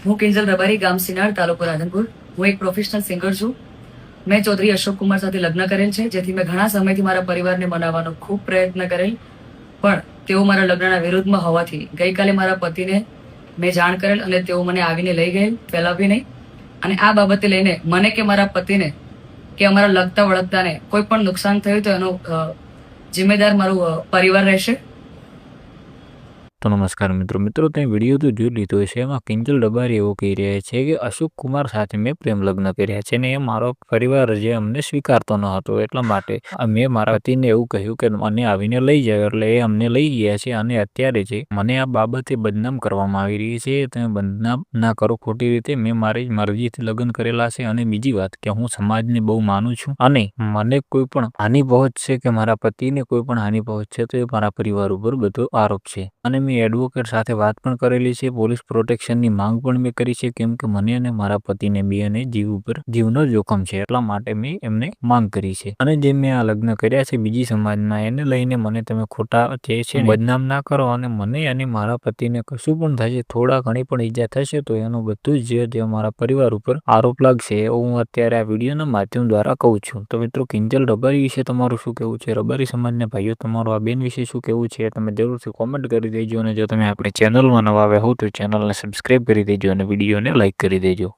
હું કિંજલ રબારી, ગામ સિનાળ, તાલુકો રાધનપુર. હું એક પ્રોફેશનલ સિંગર છું. મેં ચૌધરી અશોક કુમાર સાથે લગ્ન કરેલ છે, જેથી મેં ઘણા સમયથી મારા પરિવારને મનાવવાનો ખૂબ પ્રયત્ન કરેલ, પણ તેઓ મારા લગ્નના વિરોધમાં હોવાથી ગઈકાલે મારા પતિને મેં જાણ કરેલ અને તેઓ મને આવીને લઈ ગયેલ, પહેલા બી નહીં. અને આ બાબતે લઈને મને કે મારા પતિને કે અમારા લગતા વળગતાને કોઈ પણ નુકસાન થયું તો એનો જિમ્મેદાર મારું પરિવાર રહેશે. તો નમસ્કાર મિત્રો તમે વિડીયો તો જોઈ લીધો હશે. એમાં કિંજલ રબારી એવું કહી રહ્યા છે કે અશોક કુમાર સાથે મેં પ્રેમ લગ્ન કર્યા છે ને એ મારો પરિવાર જે અમને સ્વીકારતો ન હતો, એટલા માટે મેં મારા પતિને એવું કહ્યું કે મને આવીને લઈ જાય, એટલે એ અમને લઈ ગયા છે. અને અત્યારે જે મને આ બાબતે બદનામ કરવામાં આવી રહી છે, તમે બદનામ ના કરો ખોટી રીતે. મેં મારી મરજીથી લગ્ન કરેલા છે. અને બીજી વાત કે હું સમાજને બહુ માનું છું, અને મને કોઈ પણ હાનિ પહોંચશે કે મારા પતિને કોઈ પણ હાનિ પહોંચશે તો એ મારા પરિવાર ઉપર બધો આરોપ છે. અને મેં એડવોકેટ સાથે વાત પણ કરેલી છે, પોલીસ પ્રોટેક્શનની માંગ પણ મેં કરી છે, કેમ કે મને અને મારા પતિને બે અને જીવનો જોખમ છે, એટલા માટે મેં એમને માંગ કરી છે. અને જે મેં આ લગ્ન કર્યા છે બીજી સમાજના, એને લઈને મને તમે ખોટા જે છે બદનામ ના કરો. અને મને અને મારા પતિને કશું પણ થશે, થોડા ઘણી પણ ઈજા થશે તો એનું બધું જ મારા પરિવાર ઉપર આરોપ લાગશે, એવું હું અત્યારે આ વિડીયોના માધ્યમ દ્વારા કહું છું. તો મિત્રો કિંજલ રબારી વિશે તમારું શું કહેવું છે? રબારી સમાજના ભાઈઓ તમારું આ બેન વિશે શું કહેવું છે? તમે જરૂરથી કોમેન્ટ કરી દેજો. અને જો તમે આપણી ચેનલમાં નવા આવ્યા હો તો ચેનલને સબસ્ક્રાઇબ કરી દેજો અને વિડીયોને લાઇક કરી દેજો.